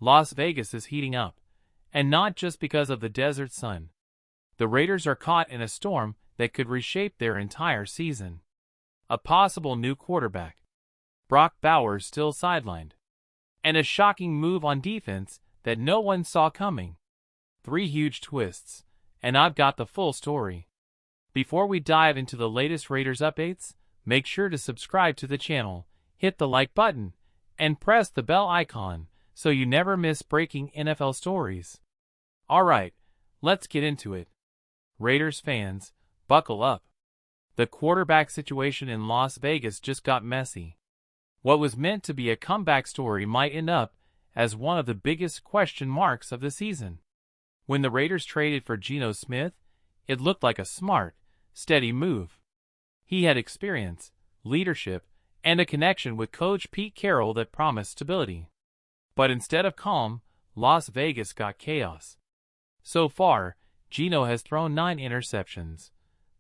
Las Vegas is heating up, and not just because of the desert sun. The Raiders are caught in a storm that could reshape their entire season. A possible new quarterback, Brock Bowers, still sidelined, and a shocking move on defense that no one saw coming. 3 huge twists, and I've got the full story. Before we dive into the latest Raiders updates, make sure to subscribe to the channel, hit the like button, and press the bell icon so you never miss breaking NFL stories. Alright, let's get into it. Raiders fans, buckle up. The quarterback situation in Las Vegas just got messy. What was meant to be a comeback story might end up as one of the biggest question marks of the season. When the Raiders traded for Geno Smith, it looked like a smart, steady move. He had experience, leadership, and a connection with Coach Pete Carroll that promised stability. But instead of calm, Las Vegas got chaos. So far, Geno has thrown 9 interceptions,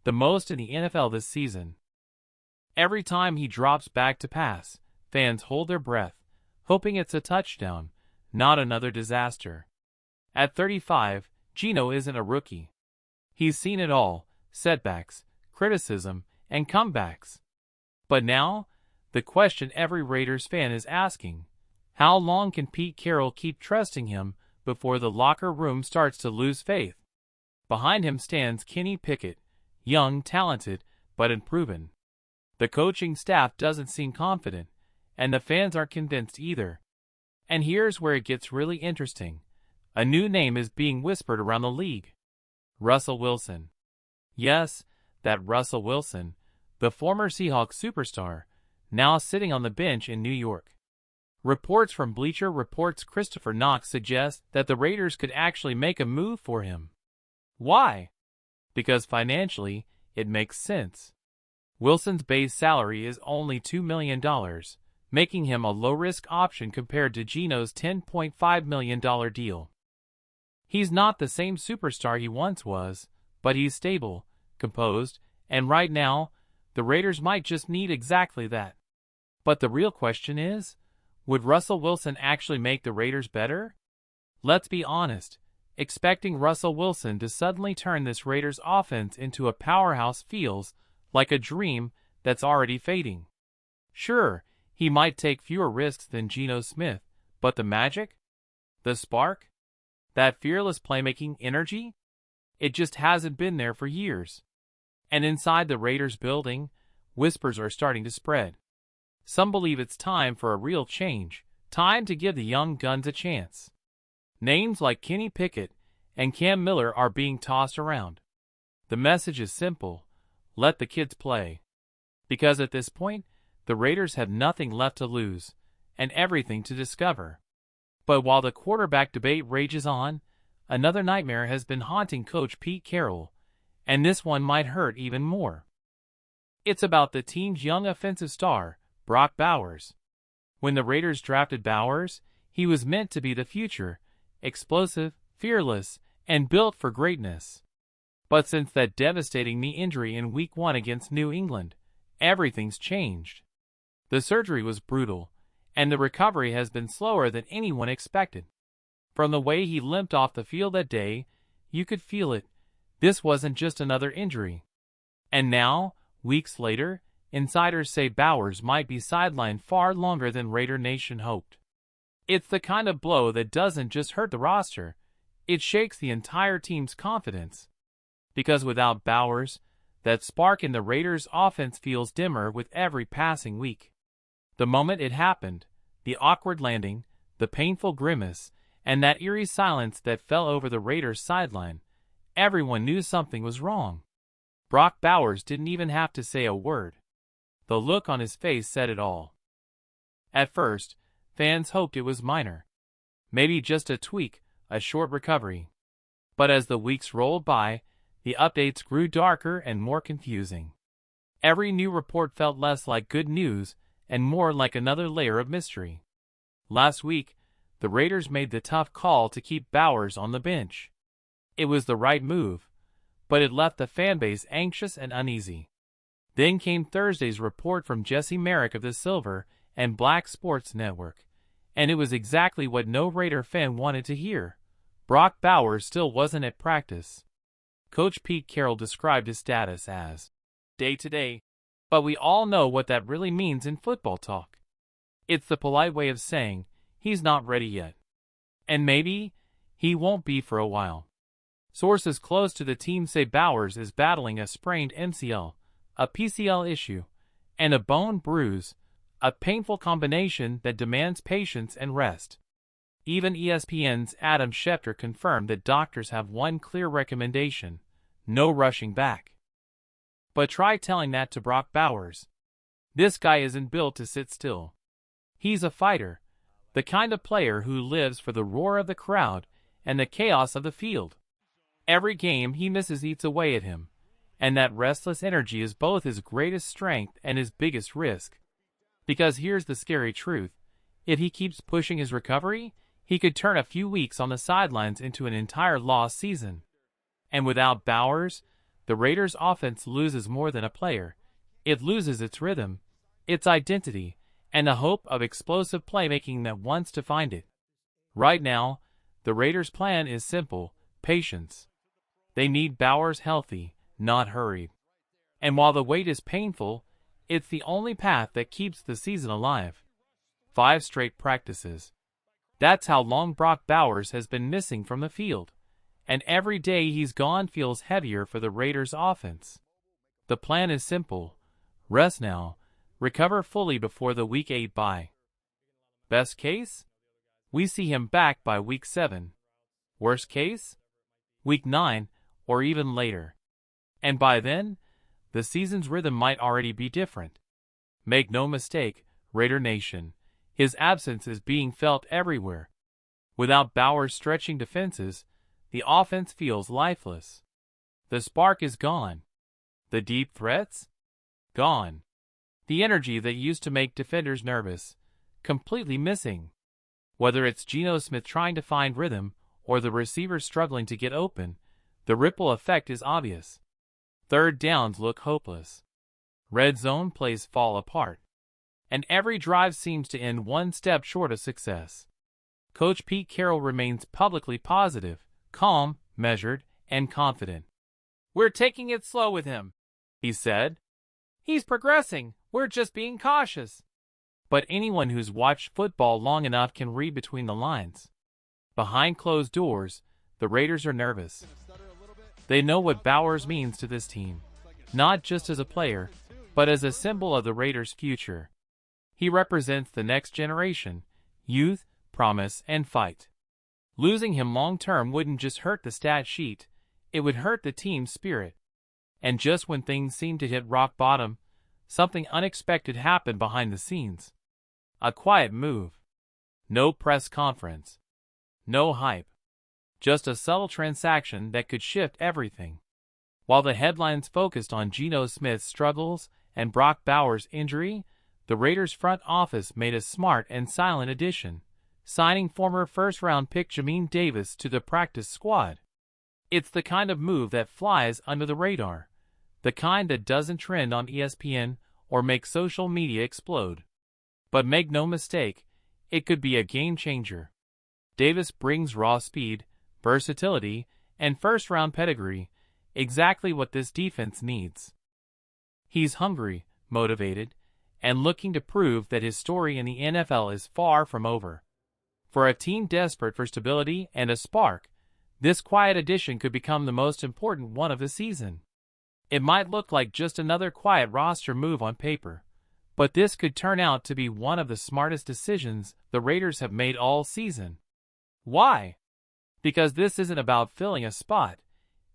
the most in the NFL this season. Every time he drops back to pass, fans hold their breath, hoping it's a touchdown, not another disaster. At 35, Geno isn't a rookie. He's seen it all: setbacks, criticism, and comebacks. But now, the question every Raiders fan is asking: how long can Pete Carroll keep trusting him before the locker room starts to lose faith? Behind him stands Kenny Pickett, young, talented, but unproven. The coaching staff doesn't seem confident, and the fans aren't convinced either. And here's where it gets really interesting. A new name is being whispered around the league: Russell Wilson. Yes, that Russell Wilson, the former Seahawks superstar, now sitting on the bench in New York. Reports from Bleacher Report's Christopher Knox suggest that the Raiders could actually make a move for him. Why? Because financially, it makes sense. Wilson's base salary is only $2 million, making him a low-risk option compared to Geno's $10.5 million deal. He's not the same superstar he once was, but he's stable, composed, and right now, the Raiders might just need exactly that. But the real question is, would Russell Wilson actually make the Raiders better? Let's be honest, expecting Russell Wilson to suddenly turn this Raiders offense into a powerhouse feels like a dream that's already fading. Sure, he might take fewer risks than Geno Smith, but the magic? The spark? That fearless playmaking energy? It just hasn't been there for years. And inside the Raiders building, whispers are starting to spread. Some believe it's time for a real change, time to give the young guns a chance. Names like Kenny Pickett and Cam Miller are being tossed around. The message is simple: let the kids play. Because at this point, the Raiders have nothing left to lose, and everything to discover. But while the quarterback debate rages on, another nightmare has been haunting Coach Pete Carroll, and this one might hurt even more. It's about the team's young offensive star, Brock Bowers. When the Raiders drafted Bowers, he was meant to be the future: explosive, fearless, and built for greatness. But since that devastating knee injury in Week 1 against New England, everything's changed. The surgery was brutal, and the recovery has been slower than anyone expected. From the way he limped off the field that day, you could feel it. This wasn't just another injury. And now, weeks later, insiders say Bowers might be sidelined far longer than Raider Nation hoped. It's the kind of blow that doesn't just hurt the roster, it shakes the entire team's confidence. Because without Bowers, that spark in the Raiders' offense feels dimmer with every passing week. The moment it happened, the awkward landing, the painful grimace, and that eerie silence that fell over the Raiders' sideline, everyone knew something was wrong. Brock Bowers didn't even have to say a word. The look on his face said it all. At first, fans hoped it was minor. Maybe just a tweak, a short recovery. But as the weeks rolled by, the updates grew darker and more confusing. Every new report felt less like good news and more like another layer of mystery. Last week, the Raiders made the tough call to keep Bowers on the bench. It was the right move, but it left the fanbase anxious and uneasy. Then came Thursday's report from Jesse Merrick of the Silver and Black Sports Network, And it was exactly what no Raider fan wanted to hear. Brock Bowers still wasn't at practice. Coach Pete Carroll described his status as day-to-day, but we all know what that really means in football talk. It's the polite way of saying he's not ready yet. And maybe he won't be for a while. Sources close to the team say Bowers is battling a sprained MCL, a PCL issue, and a bone bruise, a painful combination that demands patience and rest. Even ESPN's Adam Schefter confirmed that doctors have one clear recommendation: no rushing back. But try telling that to Brock Bowers. This guy isn't built to sit still. He's a fighter, the kind of player who lives for the roar of the crowd and the chaos of the field. Every game he misses eats away at him, and that restless energy is both his greatest strength and his biggest risk. Because here's the scary truth: if he keeps pushing his recovery, he could turn a few weeks on the sidelines into an entire lost season. And without Bowers, the Raiders' offense loses more than a player. It loses its rhythm, its identity, and the hope of explosive playmaking that wants to find it. Right now, the Raiders' plan is simple: patience. They need Bowers healthy, not hurried. And while the wait is painful, it's the only path that keeps the season alive. 5 straight practices. That's how long Brock Bowers has been missing from the field. And every day he's gone feels heavier for the Raiders' offense. The plan is simple: rest now, recover fully before the Week 8 bye. Best case? We see him back by Week 7. Worst case? Week 9, or even later. And by then, the season's rhythm might already be different. Make no mistake, Raider Nation, his absence is being felt everywhere. Without Bowers stretching defenses, the offense feels lifeless. The spark is gone. The deep threats? Gone. The energy that used to make defenders nervous, completely missing. Whether it's Geno Smith trying to find rhythm, or the receivers struggling to get open, the ripple effect is obvious. Third downs look hopeless. Red zone plays fall apart. And every drive seems to end one step short of success. Coach Pete Carroll remains publicly positive, calm, measured, and confident. "We're taking it slow with him," he said. "He's progressing, we're just being cautious." But anyone who's watched football long enough can read between the lines. Behind closed doors, the Raiders are nervous. They know what Bowers means to this team, not just as a player, but as a symbol of the Raiders' future. He represents the next generation: youth, promise, and fight. Losing him long-term wouldn't just hurt the stat sheet, it would hurt the team's spirit. And just when things seemed to hit rock bottom, something unexpected happened behind the scenes. A quiet move. No press conference. No hype. Just a subtle transaction that could shift everything. While the headlines focused on Geno Smith's struggles and Brock Bowers' injury, the Raiders' front office made a smart and silent addition, signing former first-round pick Jamin Davis to the practice squad. It's the kind of move that flies under the radar, the kind that doesn't trend on ESPN or make social media explode. But make no mistake, it could be a game-changer. Davis brings raw speed, versatility, and first-round pedigree, exactly what this defense needs. He's hungry, motivated, and looking to prove that his story in the NFL is far from over. For a team desperate for stability and a spark, this quiet addition could become the most important one of the season. It might look like just another quiet roster move on paper, but this could turn out to be one of the smartest decisions the Raiders have made all season. Why? Because this isn't about filling a spot,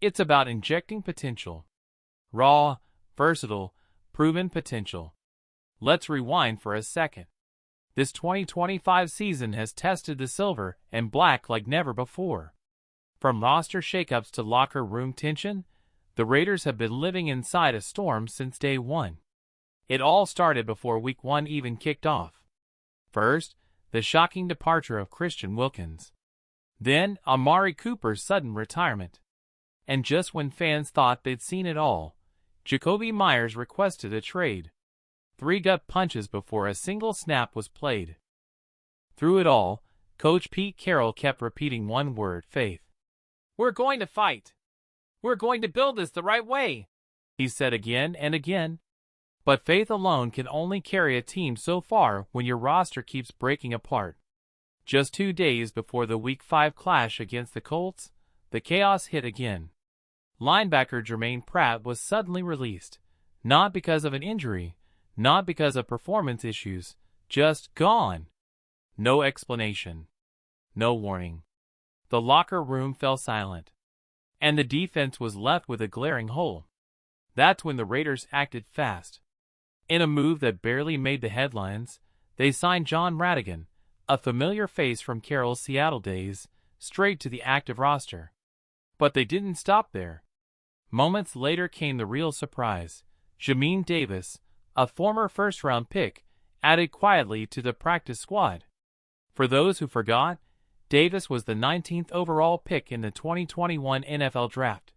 it's about injecting potential. Raw, versatile, proven potential. Let's rewind for a second. This 2025 season has tested the silver and black like never before. From roster shakeups to locker room tension, the Raiders have been living inside a storm since day one. It all started before Week 1 even kicked off. First, the shocking departure of Christian Wilkins. Then, Amari Cooper's sudden retirement. And just when fans thought they'd seen it all, Jakobi Meyers requested a trade. 3 gut punches before a single snap was played. Through it all, Coach Pete Carroll kept repeating one word: faith. "We're going to fight. We're going to build this the right way," he said again and again. But faith alone can only carry a team so far when your roster keeps breaking apart. Just 2 days before the Week 5 clash against the Colts, the chaos hit again. Linebacker Jermaine Pratt was suddenly released, not because of an injury, not because of performance issues, just gone. No explanation. No warning. The locker room fell silent, and the defense was left with a glaring hole. That's when the Raiders acted fast. In a move that barely made the headlines, they signed John Radigan, a familiar face from Carroll's Seattle days, straight to the active roster. But they didn't stop there. Moments later came the real surprise. Jamin Davis, a former first-round pick, added quietly to the practice squad. For those who forgot, Davis was the 19th overall pick in the 2021 NFL Draft.